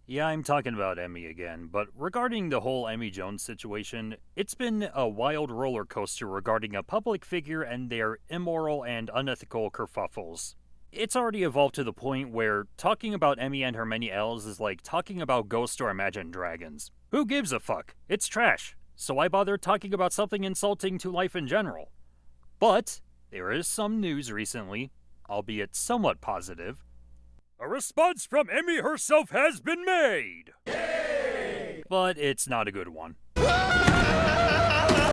Yeah, I'm talking about Emmy again, but regarding the whole Emi Jones situation, it's been a wild roller coaster regarding a public figure and their immoral and unethical kerfuffles. It's already evolved to the point where talking about Emmy and her many L's is like talking about ghosts or imagined dragons. Who gives a fuck? It's trash. So why bother talking about something insulting to life in general? But there is some news recently, albeit somewhat positive. A response from Emmy herself has been made! Yay! But it's not a good one.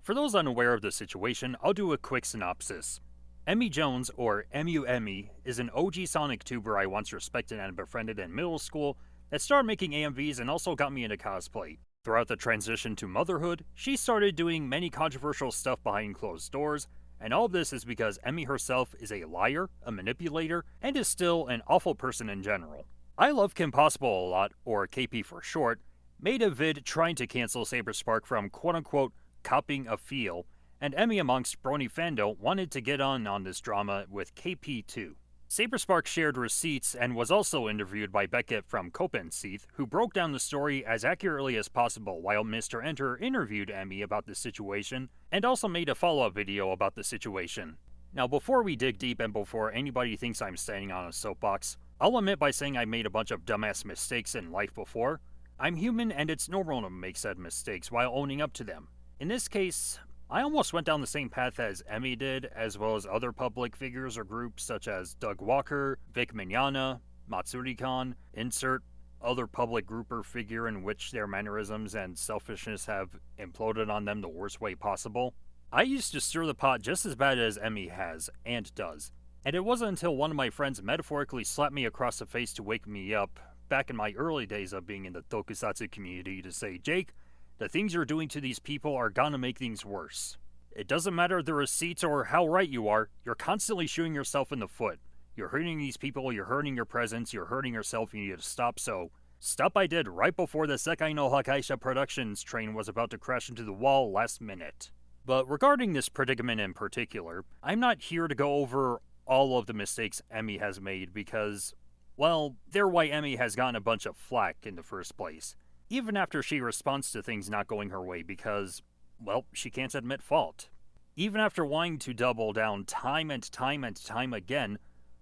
For those unaware of the situation, I'll do a quick synopsis. Emi Jones, or EmuEmi, is an OG SonicTuber I once respected and befriended in middle school that started making AMVs and also got me into cosplay. Throughout the transition to motherhood, she started doing many controversial stuff behind closed doors, and all of this is because Emmy herself is a liar, a manipulator, and is still an awful person in general. I Love Kim Possible a lot, or KP for short, made a vid trying to cancel Saberspark from quote-unquote copying a feel, and Emmy amongst Brony Fando wanted to get on this drama with KP too. Saberspark shared receipts and was also interviewed by Beckett from Copenseeth, who broke down the story as accurately as possible while Mr. Enter interviewed Emmy about the situation, and also made a follow-up video about the situation. Now before we dig deep and before anybody thinks I'm standing on a soapbox, I'll admit by saying I made a bunch of dumbass mistakes in life before. I'm human and it's normal to make said mistakes while owning up to them. In this case, I almost went down the same path as Emmy did, as well as other public figures or groups such as Doug Walker, Vic Mignogna, Matsuri-kan, insert other public group or figure in which their mannerisms and selfishness have imploded on them the worst way possible. I used to stir the pot just as bad as Emmy has, and does. And it wasn't until one of my friends metaphorically slapped me across the face to wake me up, back in my early days of being in the tokusatsu community, to say, Jake, the things you're doing to these people are gonna make things worse. It doesn't matter the receipts or how right you are, you're constantly shooting yourself in the foot. You're hurting these people, you're hurting your presence, you're hurting yourself, you need to stop, so stop I did right before the Sekai no Hakaisha Productions train was about to crash into the wall last minute. But regarding this predicament in particular, I'm not here to go over all of the mistakes Emmy has made because, well, they're why Emmy has gotten a bunch of flack in the first place. Even after she responds to things not going her way because, well, she can't admit fault. Even after wanting to double down time and time and time again,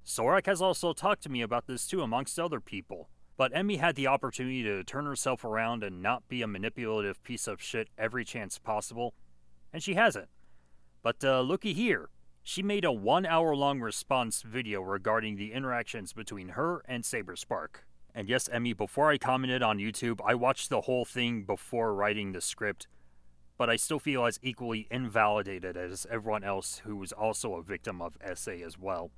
Sorak has also talked to me about this too amongst other people. But Emmy had the opportunity to turn herself around and not be a manipulative piece of shit every chance possible, and she hasn't. But looky here, she made a 1 hour long response video regarding the interactions between her and Saberspark. And yes, Emmy, before I commented on YouTube, I watched the whole thing before writing the script, but I still feel as equally invalidated as everyone else who was also a victim of SA as well.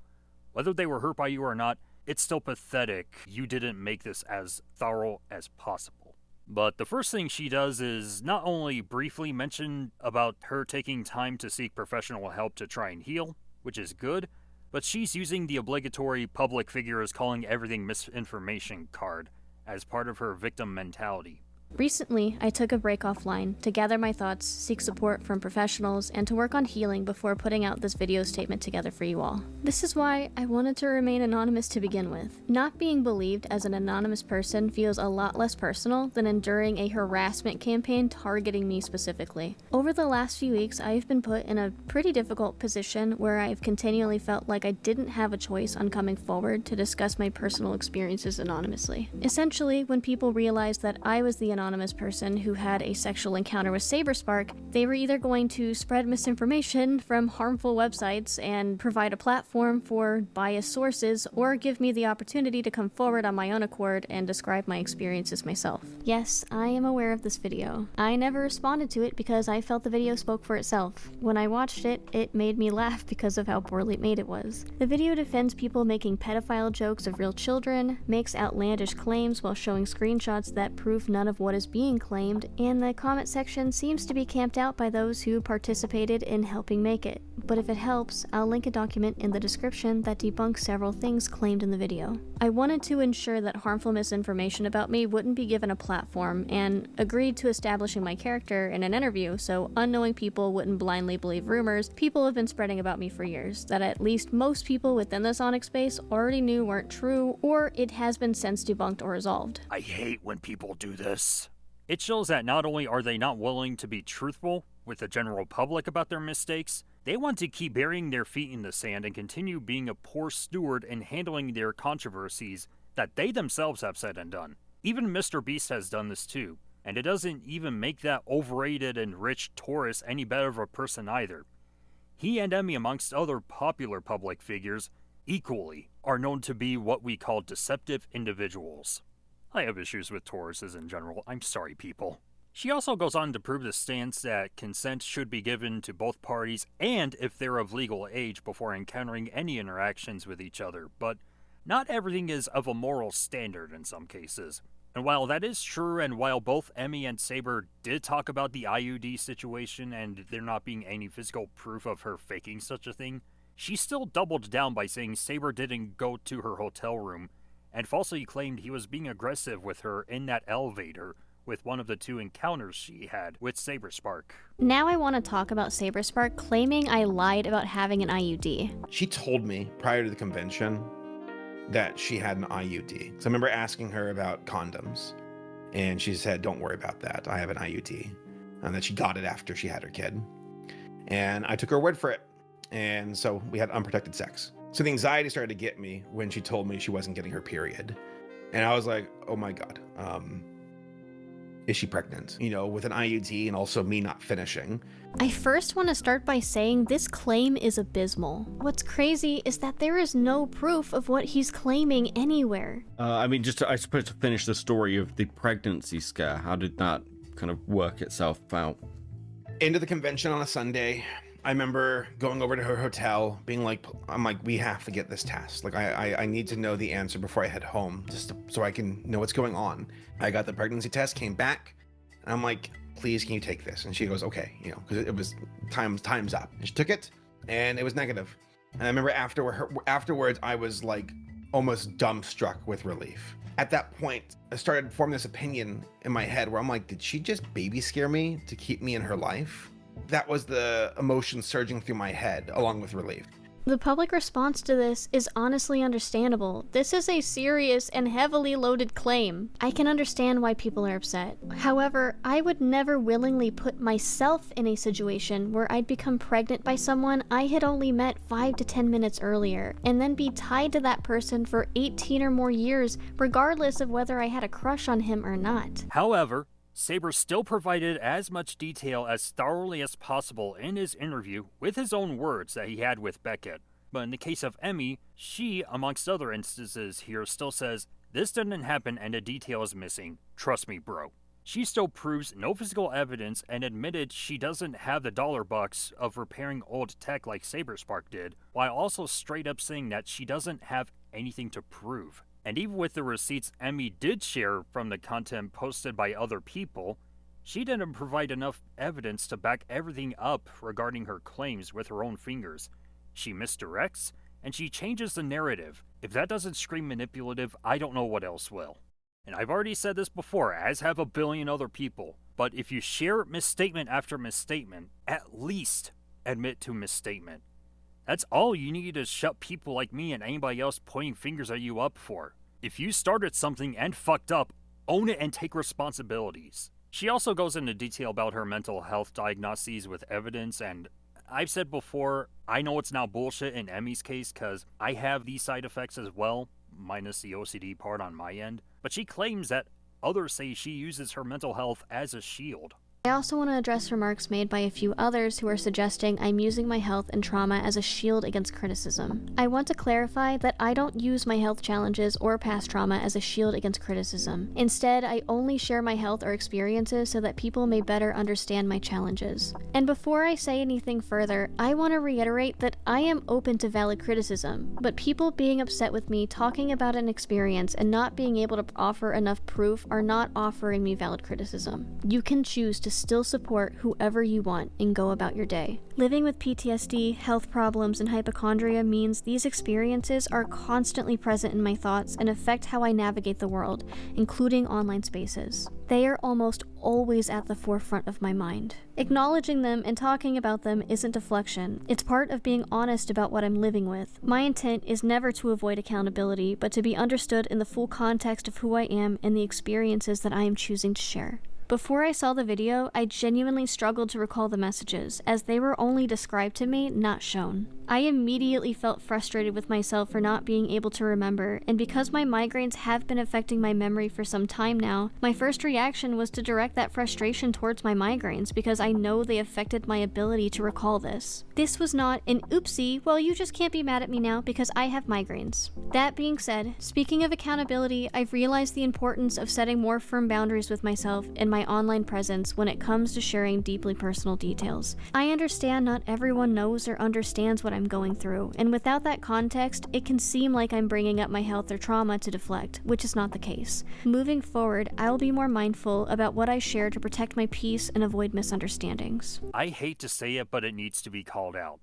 Whether they were hurt by you or not, it's still pathetic you didn't make this as thorough as possible. But the first thing she does is not only briefly mention about her taking time to seek professional help to try and heal, which is good, but she's using the obligatory public figure is calling everything misinformation card as part of her victim mentality. Recently, I took a break offline to gather my thoughts, seek support from professionals, and to work on healing before putting out this video statement together for you all. This is why I wanted to remain anonymous to begin with. Not being believed as an anonymous person feels a lot less personal than enduring a harassment campaign targeting me specifically. Over the last few weeks, I've been put in a pretty difficult position where I've continually felt like I didn't have a choice on coming forward to discuss my personal experiences anonymously. Essentially, when people realized that I was the anonymous person who had a sexual encounter with Saberspark, they were either going to spread misinformation from harmful websites and provide a platform for biased sources, or give me the opportunity to come forward on my own accord and describe my experiences myself. Yes, I am aware of this video. I never responded to it because I felt the video spoke for itself. When I watched it, it made me laugh because of how poorly made it was. The video defends people making pedophile jokes of real children, makes outlandish claims while showing screenshots that prove none of what is being claimed, and the comment section seems to be camped out by those who participated in helping make it. but if it helps, I'll link a document in the description that debunks several things claimed in the video. I wanted to ensure that harmful misinformation about me wouldn't be given a platform, and agreed to establishing my character in an interview so unknowing people wouldn't blindly believe rumors people have been spreading about me for years, that at least most people within the Sonic space already knew weren't true, or it has been since debunked or resolved. I hate when people do this. It shows that not only are they not willing to be truthful with the general public about their mistakes, they want to keep burying their feet in the sand and continue being a poor steward in handling their controversies that they themselves have said and done. Even Mr. Beast has done this too, and it doesn't even make that overrated and rich Taurus any better of a person either. He and Emmy, amongst other popular public figures, equally are known to be what we call deceptive individuals. I have issues with Tauruses in general. I'm sorry, people. She also goes on to prove the stance that consent should be given to both parties and if they're of legal age before encountering any interactions with each other, but not everything is of a moral standard in some cases. And while that is true, and while both Emmy and Saber did talk about the IUD situation and there not being any physical proof of her faking such a thing, she still doubled down by saying Saber didn't go to her hotel room and falsely claimed he was being aggressive with her in that elevator with one of the two encounters she had with Saberspark. Now I want to talk about Saberspark claiming I lied about having an IUD. She told me prior to the convention that she had an IUD. So I remember asking her about condoms, and she said, "Don't worry about that. I have an IUD." And that she got it after she had her kid. And I took her word for it. And so we had unprotected sex. So the anxiety started to get me when she told me she wasn't getting her period. And I was like, oh my God, is she pregnant? You know, with an IUD and also me not finishing. I first want to start by saying this claim is abysmal. What's crazy is that there is no proof of what he's claiming anywhere. I mean, I suppose to finish the story of the pregnancy scare, how did that kind of work itself out? Into the convention on a Sunday. I remember going over to her hotel, being like, we have to get this test. Like, I need to know the answer before I head home, so I can know what's going on. I got the pregnancy test, came back, and I'm like, please, can you take this? And she goes, okay, you know, because it was time's up. And she took it, and it was negative. And I remember afterwards, I was like almost dumbstruck with relief. At that point, I started forming this opinion in my head where I'm like, did she just baby scare me to keep me in her life? That was the emotion surging through my head, along with relief. The public response to this is honestly understandable. This is a serious and heavily loaded claim. I can understand why people are upset. However, I would never willingly put myself in a situation where I'd become pregnant by someone I had only met 5 to 10 minutes earlier, and then be tied to that person for 18 or more years, regardless of whether I had a crush on him or not. However, Saber still provided as much detail as thoroughly as possible in his interview with his own words that he had with Beckett. But in the case of Emmy, she, amongst other instances here, still says, this didn't happen and a detail is missing. Trust me, bro. She still proves no physical evidence and admitted she doesn't have the $bucks of repairing old tech like Saberspark did, while also straight up saying that she doesn't have anything to prove. And even with the receipts Emmy did share from the content posted by other people, she didn't provide enough evidence to back everything up regarding her claims with her own fingers. She misdirects, and she changes the narrative. If that doesn't scream manipulative, I don't know what else will. And I've already said this before, as have a billion other people, but if you share misstatement after misstatement, at least admit to misstatement. That's all you need to shut people like me and anybody else pointing fingers at you up for. If you started something and fucked up, own it and take responsibilities. She also goes into detail about her mental health diagnoses with evidence, and I've said before, I know it's not bullshit in Emmy's case because I have these side effects as well, minus the OCD part on my end, but she claims that others say she uses her mental health as a shield. I also want to address remarks made by a few others who are suggesting I'm using my health and trauma as a shield against criticism. I want to clarify that I don't use my health challenges or past trauma as a shield against criticism. Instead, I only share my health or experiences so that people may better understand my challenges. And before I say anything further, I want to reiterate that I am open to valid criticism, but people being upset with me talking about an experience and not being able to offer enough proof are not offering me valid criticism. You can choose to still support whoever you want and go about your day. Living with PTSD, health problems, and hypochondria means these experiences are constantly present in my thoughts and affect how I navigate the world, including online spaces. They are almost always at the forefront of my mind. Acknowledging them and talking about them isn't deflection. It's part of being honest about what I'm living with. My intent is never to avoid accountability, but to be understood in the full context of who I am and the experiences that I am choosing to share. Before I saw the video, I genuinely struggled to recall the messages, as they were only described to me, not shown. I immediately felt frustrated with myself for not being able to remember, and because my migraines have been affecting my memory for some time now, my first reaction was to direct that frustration towards my migraines because I know they affected my ability to recall this. This was not an oopsie, well you just can't be mad at me now because I have migraines. That being said, speaking of accountability, I've realized the importance of setting more firm boundaries with myself and my online presence when it comes to sharing deeply personal details. I understand not everyone knows or understands what I'm going through, and without that context, it can seem like I'm bringing up my health or trauma to deflect, which is not the case. Moving forward, I'll be more mindful about what I share to protect my peace and avoid misunderstandings. I hate to say it, but it needs to be called out.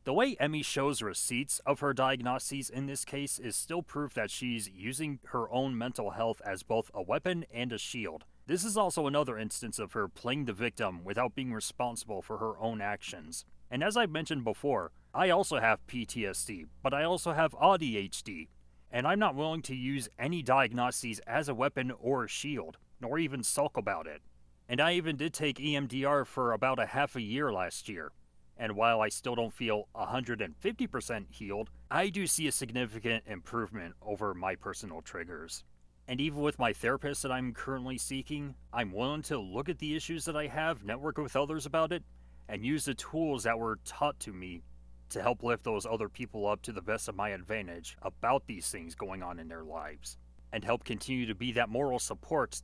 The way Emmy shows receipts of her diagnoses in this case is still proof that she's using her own mental health as both a weapon and a shield. This is also another instance of her playing the victim without being responsible for her own actions. And as I've mentioned before, I also have PTSD, but I also have ADHD, and I'm not willing to use any diagnoses as a weapon or a shield, nor even sulk about it. And I even did take EMDR for about a half a year last year. And while I still don't feel 150% healed, I do see a significant improvement over my personal triggers. And even with my therapist that I'm currently seeking, I'm willing to look at the issues that I have, network with others about it, and use the tools that were taught to me to help lift those other people up to the best of my advantage about these things going on in their lives, and help continue to be that moral support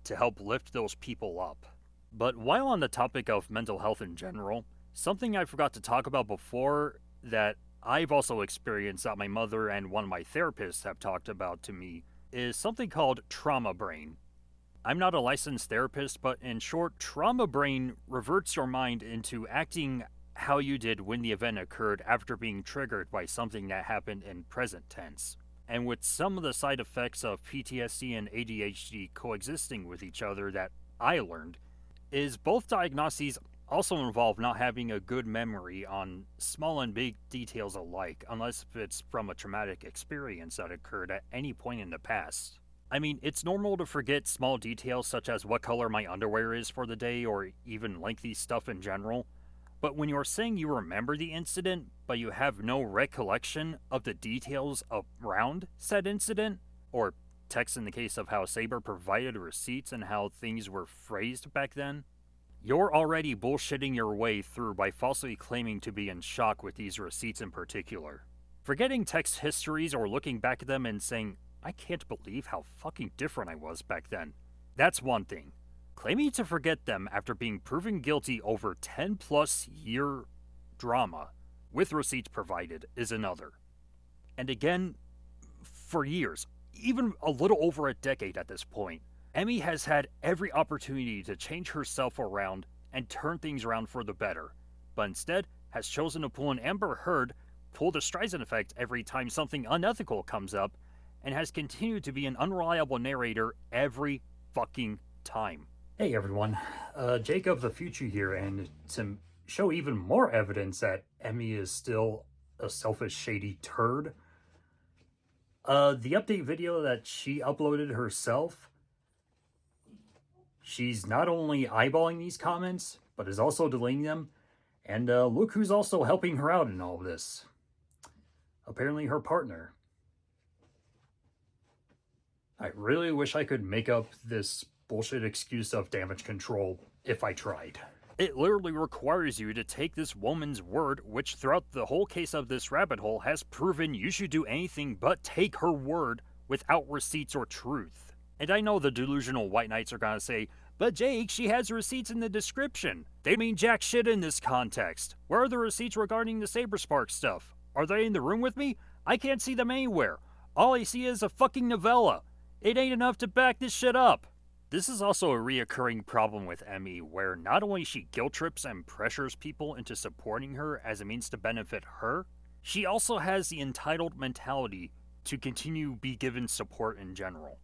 to help lift those people up. But while on the topic of mental health in general, something I forgot to talk about before that I've also experienced that my mother and one of my therapists have talked about to me is something called trauma brain. I'm not a licensed therapist, but in short, trauma brain reverts your mind into acting how you did when the event occurred after being triggered by something that happened in present tense. And with some of the side effects of PTSD and ADHD coexisting with each other that I learned, is both diagnoses also involve not having a good memory on small and big details alike, unless it's from a traumatic experience that occurred at any point in the past. I mean, it's normal to forget small details such as what color my underwear is for the day or even lengthy stuff in general, but when you're saying you remember the incident, but you have no recollection of the details around said incident, or text in the case of how Saber provided receipts and how things were phrased back then, you're already bullshitting your way through by falsely claiming to be in shock with these receipts in particular. Forgetting text histories or looking back at them and saying, I can't believe how fucking different I was back then. That's one thing. Claiming to forget them after being proven guilty over 10 plus year drama with receipts provided is another. And again, for years, even a little over a decade at this point, Emmy has had every opportunity to change herself around and turn things around for the better, but instead has chosen to pull an Amber Heard, pull the Streisand effect every time something unethical comes up, and has continued to be an unreliable narrator every fucking time. Hey everyone, Jake of the future here, and to show even more evidence that Emmy is still a selfish, shady turd, the update video that she uploaded herself, she's not only eyeballing these comments, but is also deleting them, and look who's also helping her out in all of this. Apparently her partner. I really wish I could make up this bullshit excuse of damage control if I tried. It literally requires you to take this woman's word, which throughout the whole case of this rabbit hole has proven you should do anything but take her word without receipts or truth. And I know the delusional white knights are gonna say, but Jake, she has receipts in the description. They mean jack shit in this context. Where are the receipts regarding the Saberspark stuff? Are they in the room with me? I can't see them anywhere. All I see is a fucking novella. It ain't enough to back this shit up. This is also a reoccurring problem with Emmy, where not only she guilt trips and pressures people into supporting her as a means to benefit her, she also has the entitled mentality to continue be given support in general.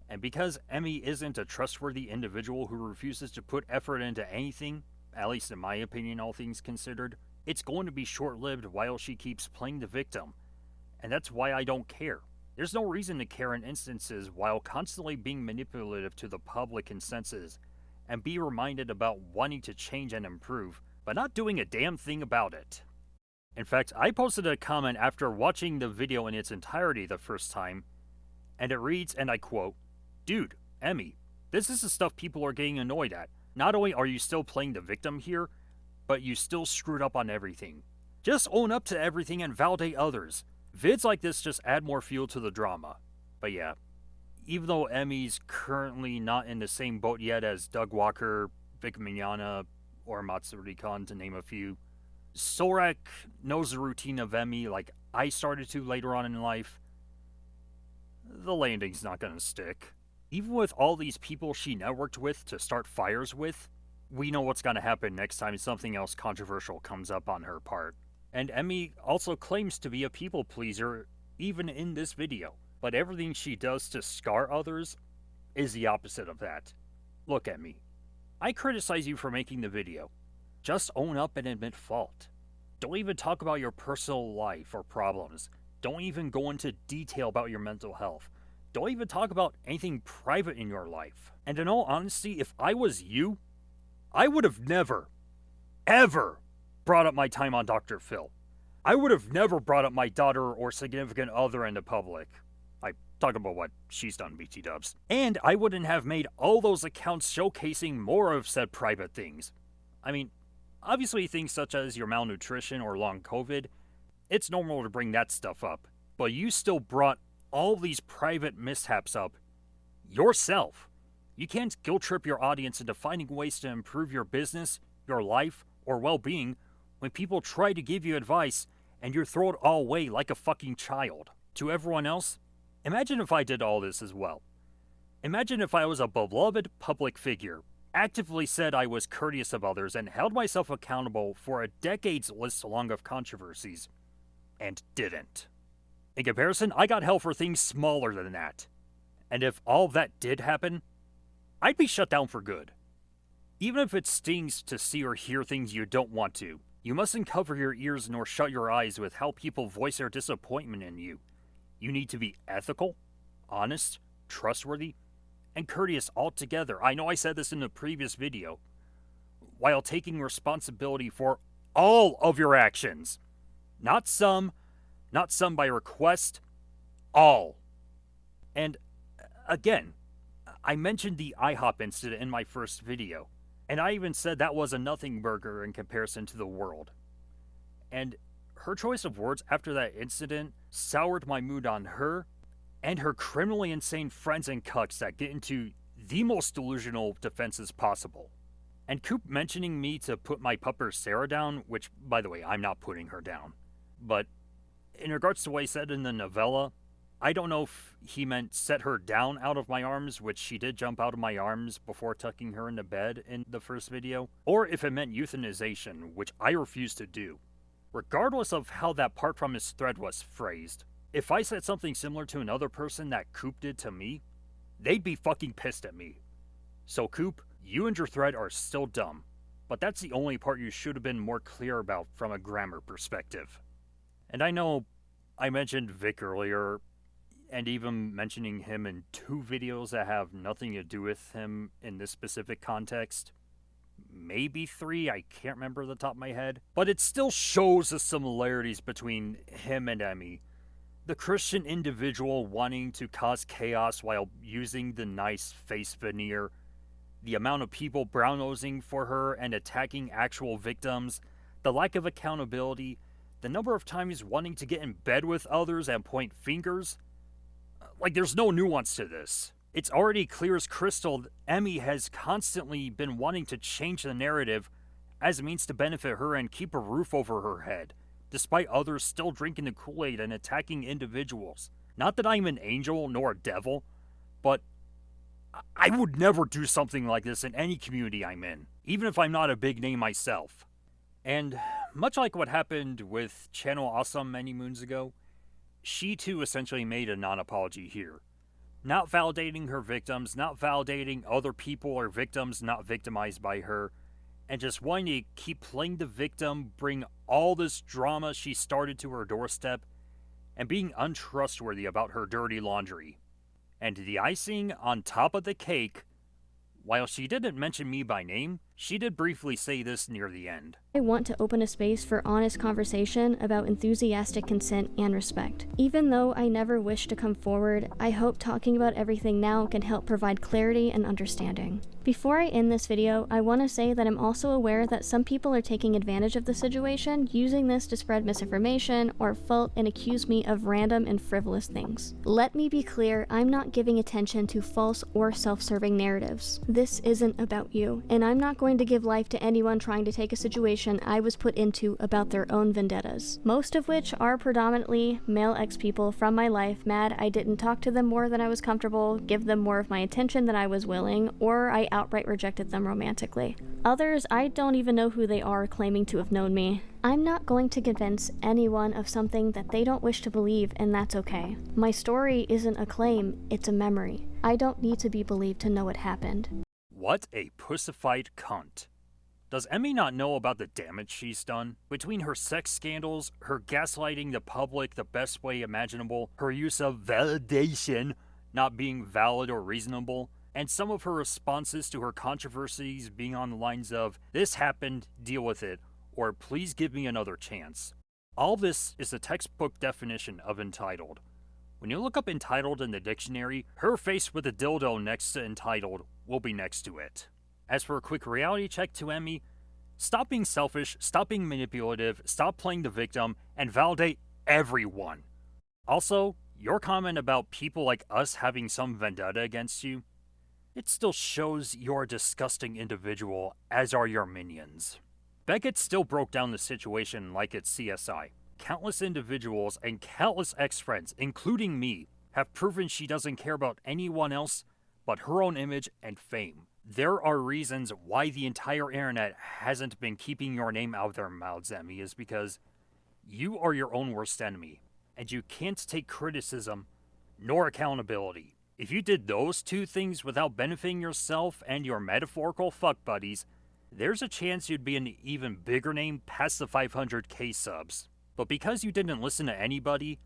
And because Emmy isn't a trustworthy individual who refuses to put effort into anything, at least in my opinion, all things considered, it's going to be short-lived while she keeps playing the victim. And that's why I don't care. There's no reason to care in instances while constantly being manipulative to the public consensus and be reminded about wanting to change and improve, but not doing a damn thing about it. In fact, I posted a comment after watching the video in its entirety the first time, and it reads, and I quote, "Dude, Emmy, this is the stuff people are getting annoyed at. Not only are you still playing the victim here, but you still screwed up on everything. Just own up to everything and validate others. Vids like this just add more fuel to the drama." But yeah, even though Emmy's currently not in the same boat yet as Doug Walker, Vic Mignogna, or Matsuri Khan, to name a few, Sorek knows the routine of Emmy like I started to later on in life. The landing's not gonna stick. Even with all these people she networked with to start fires with, we know what's gonna happen next time something else controversial comes up on her part. And Emmy also claims to be a people pleaser even in this video, but everything she does to scar others is the opposite of that. Look, Emmy, I criticize you for making the video. Just own up and admit fault. Don't even talk about your personal life or problems. Don't even go into detail about your mental health. Don't even talk about anything private in your life. And in all honesty, if I was you, I would have never, ever brought up my time on Dr. Phil. I would have never brought up my daughter or significant other into public. I talk about what she's done, BT dubs. And I wouldn't have made all those accounts showcasing more of said private things. I mean, obviously things such as your malnutrition or long COVID, it's normal to bring that stuff up. But you still brought all these private mishaps up yourself. You can't guilt trip your audience into finding ways to improve your business, your life, or well-being when people try to give you advice and you throw it all away like a fucking child. To everyone else, imagine if I did all this as well. Imagine if I was a beloved public figure, actively said I was courteous of others, and held myself accountable for a decade's list long of controversies, and didn't. In comparison, I got hell for things smaller than that. And if all that did happen, I'd be shut down for good. Even if it stings to see or hear things you don't want to, you mustn't cover your ears nor shut your eyes with how people voice their disappointment in you. You need to be ethical, honest, trustworthy, and courteous altogether. I know I said this in the previous video, while taking responsibility for all of your actions. Not some by request, all. And again, I mentioned the IHOP incident in my first video, and I even said that was a nothing burger in comparison to the world. And her choice of words after that incident soured my mood on her and her criminally insane friends and cucks that get into the most delusional defenses possible. And Coop mentioning me to put my pupper Sarah down, which, by the way, I'm not putting her down. But in regards to what he said in the novella, I don't know if he meant set her down out of my arms, which she did jump out of my arms before tucking her into bed in the first video, or if it meant euthanization, which I refuse to do. Regardless of how that part from his thread was phrased, if I said something similar to another person that Coop did to me, they'd be fucking pissed at me. So Coop, you and your thread are still dumb, but that's the only part you should have been more clear about from a grammar perspective. And I know I mentioned Vic earlier, and even mentioning him in 2 videos that have nothing to do with him in this specific context. Maybe 3, I can't remember the top of my head. But it still shows the similarities between him and Emmy. The Christian individual wanting to cause chaos while using the nice face veneer. The amount of people brown-nosing for her and attacking actual victims. The lack of accountability. The number of times wanting to get in bed with others and point fingers. Like, there's no nuance to this. It's already clear as crystal that Emmy has constantly been wanting to change the narrative as a means to benefit her and keep a roof over her head, despite others still drinking the Kool-Aid and attacking individuals. Not that I'm an angel nor a devil, but I would never do something like this in any community I'm in, even if I'm not a big name myself. And much like what happened with Channel Awesome many moons ago, she too essentially made a non-apology here. Not validating her victims, not validating other people or victims not victimized by her, and just wanting to keep playing the victim, bring all this drama she started to her doorstep, and being untrustworthy about her dirty laundry. And the icing on top of the cake, while she didn't mention me by name, she did briefly say this near the end. I want to open a space for honest conversation about enthusiastic consent and respect. Even though I never wish to come forward, I hope talking about everything now can help provide clarity and understanding. Before I end this video, I want to say that I'm also aware that some people are taking advantage of the situation, using this to spread misinformation or fault and accuse me of random and frivolous things. Let me be clear, I'm not giving attention to false or self-serving narratives. This isn't about you, and I'm not going to give life to anyone trying to take a situation I was put into about their own vendettas, most of which are predominantly male ex-people from my life mad I didn't talk to them more than I was comfortable, give them more of my attention than I was willing, or I outright rejected them romantically. Others, I don't even know who they are, claiming to have known me. I'm not going to convince anyone of something that they don't wish to believe, and that's okay. My story isn't a claim, it's a memory. I don't need to be believed to know it happened. What a pussified cunt. Does Emmy not know about the damage she's done? Between her sex scandals, her gaslighting the public the best way imaginable, her use of validation not being valid or reasonable, and some of her responses to her controversies being on the lines of, "This happened, deal with it," or "Please give me another chance." All this is the textbook definition of entitled. When you look up entitled in the dictionary, her face with a dildo next to entitled will be next to it. As for a quick reality check to Emmy, stop being selfish, stop being manipulative, stop playing the victim, and validate everyone. Also, your comment about people like us having some vendetta against you, it still shows you're a disgusting individual, as are your minions. Beckett still broke down the situation like it's CSI. Countless individuals and countless ex-friends, including me, have proven she doesn't care about anyone else but her own image and fame. There are reasons why the entire internet hasn't been keeping your name out of their mouths, Emmy, is because you are your own worst enemy, and you can't take criticism nor accountability. If you did those two things without benefiting yourself and your metaphorical fuck buddies, there's a chance you'd be an even bigger name past the 500k subs. But because you didn't listen to anybody,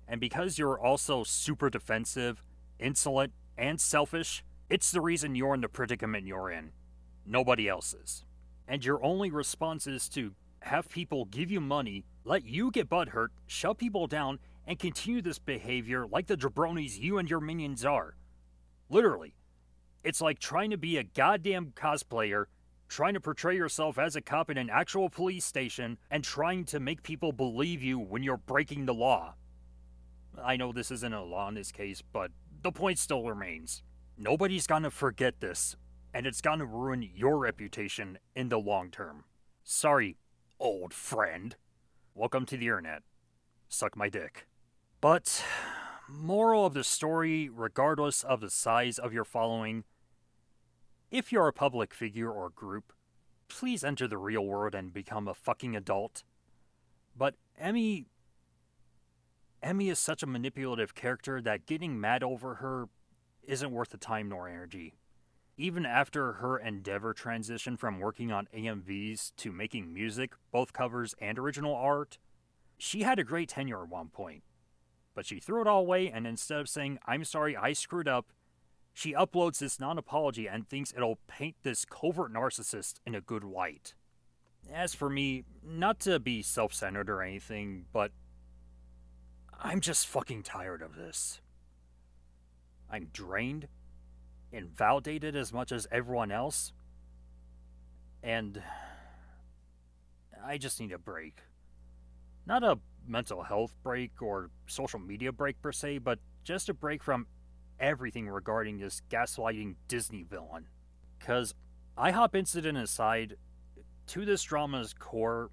and because you're also super defensive, insolent, and selfish, it's the reason you're in the predicament you're in. Nobody else's. And your only response is to have people give you money, let you get butthurt, shut people down, and continue this behavior like the jabronis you and your minions are. Literally. It's like trying to be a goddamn cosplayer, trying to portray yourself as a cop in an actual police station, and trying to make people believe you when you're breaking the law. I know this isn't a law in this case, but the point still remains. Nobody's gonna forget this, and it's gonna ruin your reputation in the long term. Sorry, old friend. Welcome to the internet. Suck my dick. But, moral of the story, regardless of the size of your following, if you're a public figure or group, please enter the real world and become a fucking adult. But Emmy is such a manipulative character that getting mad over her isn't worth the time nor energy. Even after her endeavor transition from working on AMVs to making music, both covers and original art, she had a great tenure at one point. But she threw it all away, and instead of saying, "I'm sorry, I screwed up," she uploads this non-apology and thinks it'll paint this covert narcissist in a good light. As for me, not to be self-centered or anything, but I'm just fucking tired of this. I'm drained, invalidated as much as everyone else, and I just need a break. Not a mental health break or social media break per se, but just a break from everything regarding this gaslighting Disney villain. Cause IHOP incident aside, to this drama's core,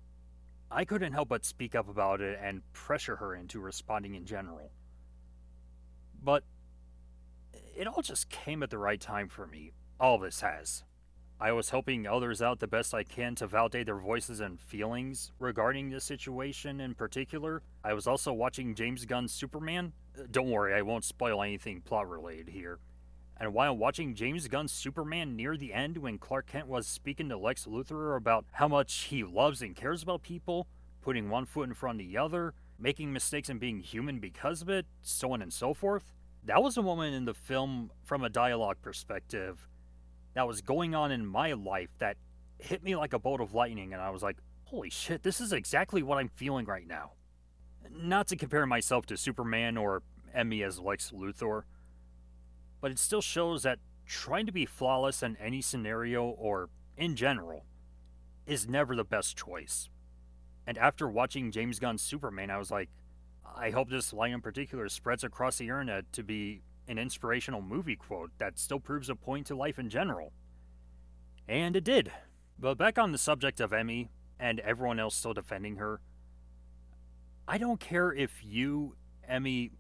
I couldn't help but speak up about it and pressure her into responding in general. But it all just came at the right time for me. All this has. I was helping others out the best I can to validate their voices and feelings regarding this situation in particular. I was also watching James Gunn's Superman. Don't worry, I won't spoil anything plot related here. And while watching James Gunn's Superman near the end, when Clark Kent was speaking to Lex Luthor about how much he loves and cares about people, putting one foot in front of the other, making mistakes and being human because of it, so on and so forth, that was a moment in the film from a dialogue perspective that was going on in my life that hit me like a bolt of lightning, and I was like, holy shit, this is exactly what I'm feeling right now. Not to compare myself to Superman or Emmy as Lex Luthor, but it still shows that trying to be flawless in any scenario or in general is never the best choice. And after watching James Gunn's Superman, I was like, I hope this line in particular spreads across the internet to be an inspirational movie quote that still proves a point to life in general. And it did. But back on the subject of Emmy and everyone else still defending her, I don't care if you, Emmy,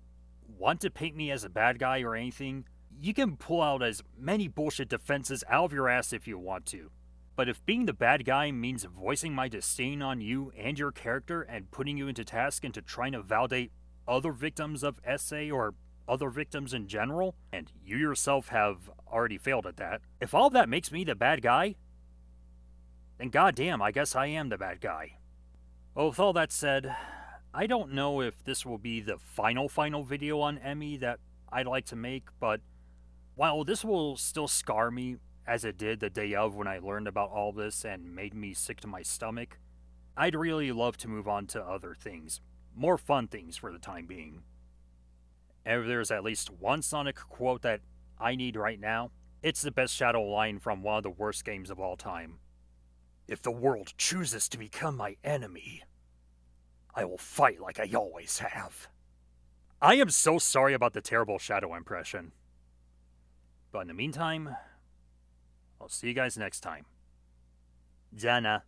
want to paint me as a bad guy or anything. You can pull out as many bullshit defenses out of your ass if you want to. But if being the bad guy means voicing my disdain on you and your character and putting you into task into trying to validate other victims of SA or other victims in general, and you yourself have already failed at that, if all that makes me the bad guy, then goddamn, I guess I am the bad guy. Well, with all that said, I don't know if this will be the final video on Emmy that I'd like to make, but while this will still scar me as it did the day of when I learned about all this and made me sick to my stomach, I'd really love to move on to other things, more fun things for the time being. And if there's at least one Sonic quote that I need right now, it's the best shadow line from one of the worst games of all time. If the world chooses to become my enemy, I will fight like I always have. I am so sorry about the terrible Shadow impression. But in the meantime, I'll see you guys next time. Jana.